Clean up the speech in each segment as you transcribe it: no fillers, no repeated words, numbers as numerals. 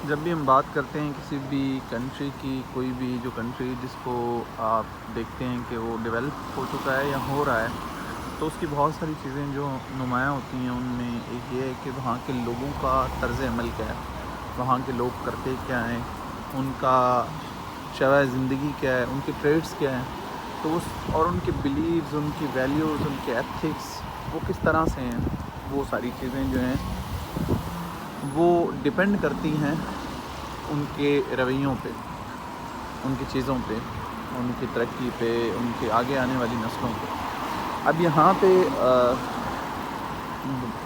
جب بھی ہم بات کرتے ہیں کسی بھی کنٹری کی، کوئی بھی جو کنٹری جس کو آپ دیکھتے ہیں کہ وہ ڈیولپ ہو چکا ہے یا ہو رہا ہے، تو اس کی بہت ساری چیزیں جو نمایاں ہوتی ہیں، ان میں ایک یہ ہے کہ وہاں کے لوگوں کا طرز عمل کیا ہے، وہاں کے لوگ کرتے کیا ہیں، ان کا شیوہ زندگی کیا ہے، ان کے ٹریڈس کیا ہیں، تو اور ان کے بلیوز، ان کی ویلیوز، ان کے ایتھکس وہ کس طرح سے ہیں، وہ ساری چیزیں جو ہیں وہ ڈپینڈ کرتی ہیں ان کے رویوں پہ، ان کی چیزوں پہ، ان کی ترقی پہ، ان کے آگے آنے والی نسلوں پہ۔ اب یہاں پہ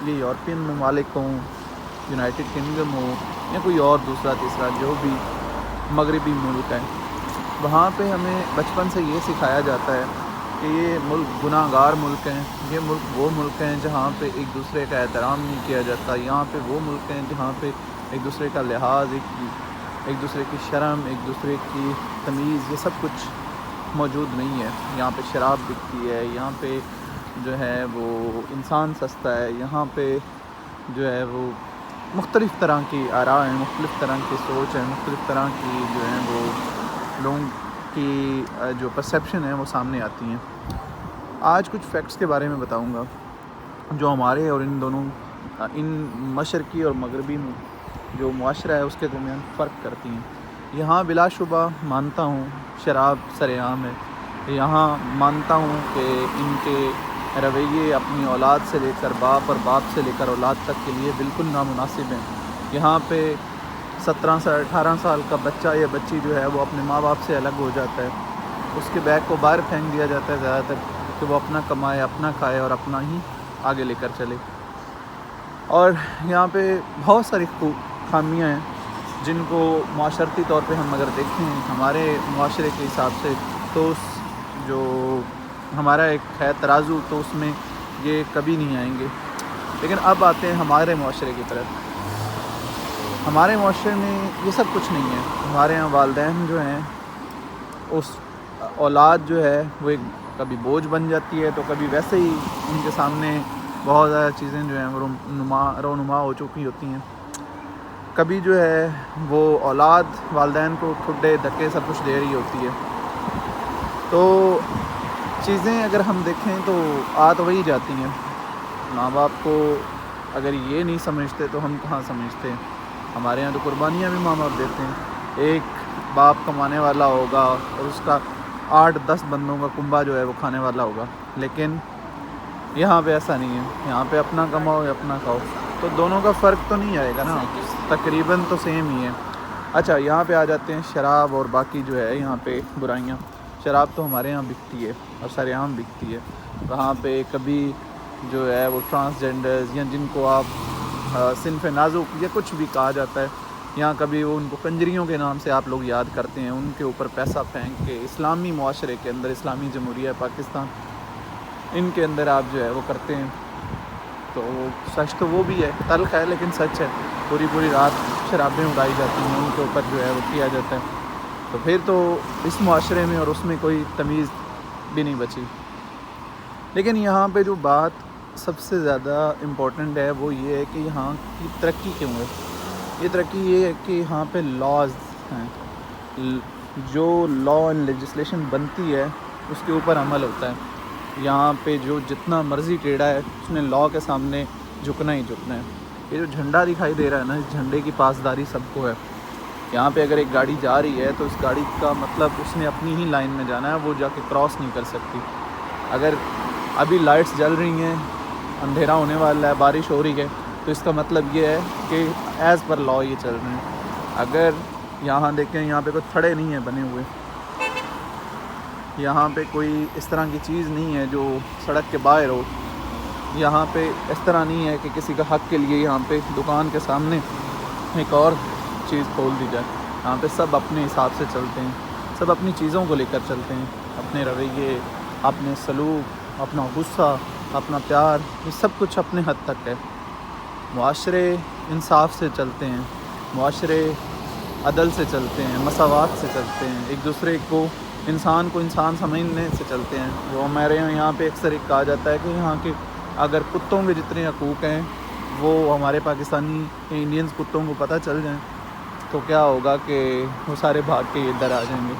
یہ یورپین ممالک ہوں، یونائٹڈ کنگڈم ہو یا کوئی اور دوسرا تیسرا جو بھی مغربی ملک ہے، وہاں پہ ہمیں بچپن سے یہ سکھایا جاتا ہے کہ یہ ملک گناہ گار ملک ہیں، یہ ملک وہ ملک ہیں جہاں پہ ایک دوسرے کا احترام نہیں کیا جاتا، یہاں پہ وہ ملک ہیں جہاں پہ ایک دوسرے کا لحاظ، ایک دوسرے کی شرم، ایک دوسرے کی تمیز، یہ سب کچھ موجود نہیں ہے۔ یہاں پہ شراب بکتی ہے، یہاں پہ جو ہے وہ انسان سستا ہے، یہاں پہ جو ہے وہ مختلف طرح کی آراء ہیں، مختلف طرح کی سوچ ہے، مختلف طرح کی جو ہیں وہ لوگوں کی جو پرسیپشن ہے وہ سامنے آتی ہیں۔ آج کچھ فیکٹس کے بارے میں بتاؤں گا جو ہمارے اور ان مشرقی اور مغربی جو معاشرہ ہے اس کے درمیان فرق کرتی ہیں۔ یہاں بلا شبہ مانتا ہوں شراب سر عام ہے، یہاں مانتا ہوں کہ ان کے رویے اپنی اولاد سے لے کر باپ اور باپ سے لے کر اولاد تک کے لیے بالکل نامناسب ہیں۔ یہاں پہ 17 سے 18 سال کا بچہ یا بچی جو ہے وہ اپنے ماں باپ سے الگ ہو جاتا ہے، اس کے بیگ کو باہر پھینک دیا جاتا ہے زیادہ تر کہ وہ اپنا کمائے، اپنا کھائے اور اپنا ہی آگے لے کر چلے۔ اور یہاں پہ بہت ساری خامیاں ہیں جن کو معاشرتی طور پہ ہم اگر دیکھیں ہمارے معاشرے کے حساب سے، تو جو ہمارا ایک ہے ترازو، تو اس میں یہ کبھی نہیں آئیں گے۔ لیکن اب آتے ہیں ہمارے معاشرے کی طرف۔ ہمارے معاشرے میں یہ سب کچھ نہیں ہے۔ ہمارے یہاں والدین جو ہیں، اس اولاد جو ہے وہ ایک کبھی بوجھ بن جاتی ہے، تو کبھی ویسے ہی ان کے سامنے بہت زیادہ چیزیں جو ہیں وہ رونما ہو چکی ہوتی ہیں۔ کبھی جو ہے وہ اولاد والدین کو ٹھڈے دھکے سب کچھ دے رہی ہوتی ہے۔ تو چیزیں اگر ہم دیکھیں تو آ تو وہی جاتی ہیں۔ ماں باپ کو اگر یہ نہیں سمجھتے تو ہم کہاں سمجھتے ہیں؟ ہمارے یہاں تو قربانیاں بھی ماں باپ دیتے ہیں۔ ایک باپ کمانے والا ہوگا اور اس کا 8-10 بندوں کا کنبہ جو ہے وہ کھانے والا ہوگا، لیکن یہاں پہ ایسا نہیں ہے۔ یہاں پہ اپنا کماؤ یا اپنا کھاؤ، تو دونوں کا فرق تو نہیں آئے گا نا، تقریباً تو سیم ہی ہے۔ اچھا، یہاں پہ آ جاتے ہیں شراب اور باقی جو ہے یہاں پہ برائیاں۔ شراب تو ہمارے یہاں بکتی ہے اور سر عام بکتی ہے۔ وہاں پہ کبھی جو ہے وہ ٹرانسجینڈرز یا جن کو آپ صنف نازک یا کچھ بھی کہا جاتا ہے، یہاں کبھی وہ ان کو کنجریوں کے نام سے آپ لوگ یاد کرتے ہیں، ان کے اوپر پیسہ پھینک کے اسلامی معاشرے کے اندر، اسلامی جمہوریہ پاکستان، ان کے اندر آپ جو ہے وہ کرتے ہیں۔ تو سچ تو وہ بھی ہے، تلخ ہے لیکن سچ ہے۔ پوری رات شرابیں اڑائی جاتی ہیں، ان کے اوپر جو ہے وہ کیا جاتا ہے۔ تو پھر تو اس معاشرے میں اور اس میں کوئی تمیز بھی نہیں بچی۔ لیکن یہاں پہ جو بات سب سے زیادہ امپورٹنٹ ہے وہ یہ ہے کہ یہاں کی ترقی کیوں ہے۔ یہ ترقی یہ ہے کہ یہاں پہ لاز ہیں، جو لا اینڈ لیجسلیشن بنتی ہے اس کے اوپر عمل ہوتا ہے۔ یہاں پہ جو جتنا مرضی ٹیڑھا ہے اس نے لا کے سامنے جھکنا ہی جھکنا ہے۔ یہ جو جھنڈا دکھائی دے رہا ہے نا، اس جھنڈے کی پاسداری سب کو ہے۔ یہاں پہ اگر ایک گاڑی جا رہی ہے تو اس گاڑی کا مطلب اس نے اپنی ہی لائن میں جانا ہے، وہ جا کے کراس نہیں کر سکتی۔ اگر ابھی لائٹس جل رہی ہیں، اندھیرا ہونے والا ہے، بارش ہو رہی ہے، تو اس کا مطلب یہ ہے کہ ایز پر لا یہ چل رہے ہیں۔ اگر یہاں دیکھیں، یہاں پہ کوئی تھڑے نہیں ہیں بنے ہوئے، یہاں پہ کوئی اس طرح کی چیز نہیں ہے جو سڑک کے باہر ہو، یہاں پہ اس طرح نہیں ہے کہ کسی کا حق کے لیے یہاں پہ دکان کے سامنے ایک اور چیز کھول دی جائے۔ یہاں پہ سب اپنے حساب سے چلتے ہیں، سب اپنی چیزوں کو لے کر چلتے ہیں، اپنے رویے، اپنے سلوک، اپنا غصہ، اپنا پیار، یہ سب کچھ اپنے حد تک ہے۔ معاشرے انصاف سے چلتے ہیں، معاشرے عدل سے چلتے ہیں، مساوات سے چلتے ہیں، ایک دوسرے کو انسان سمجھنے سے چلتے ہیں۔ وہ ہمارے یہاں پہ اکثر ایک کہا جاتا ہے کہ یہاں کے اگر کتوں کے جتنے حقوق ہیں وہ ہمارے پاکستانی انڈینز کتوں کو پتہ چل جائیں تو کیا ہوگا کہ وہ سارے بھاگ کے ادھر آ جائیں گے،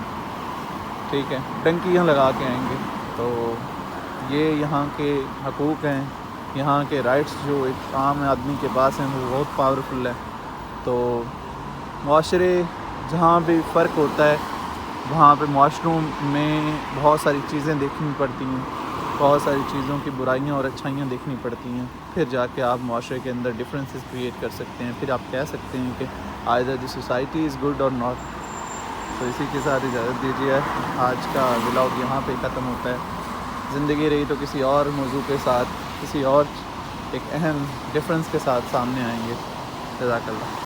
ٹھیک ہے، ٹنکیاں لگا کے آئیں گے۔ تو یہ یہاں کے حقوق ہیں، یہاں کے رائٹس جو ایک عام آدمی کے پاس ہیں وہ بہت پاورفل ہے۔ تو معاشرے جہاں بھی فرق ہوتا ہے وہاں پہ معاشروں میں بہت ساری چیزیں دیکھنی پڑتی ہیں، بہت ساری چیزوں کی برائیاں اور اچھائیاں دیکھنی پڑتی ہیں، پھر جا کے آپ معاشرے کے اندر ڈفرینسز کریٹ کر سکتے ہیں، پھر آپ کہہ سکتے ہیں کہ either the society is good اور ناٹ۔ تو اسی کے ساتھ اجازت دیجیے، آج کا ولاگ یہاں پہ ختم ہوتا ہے۔ زندگی رہی تو کسی اور موضوع کے ساتھ، کسی اور ایک اہم ڈفرینس کے ساتھ سامنے آئیں گے۔ جزاک اللہ۔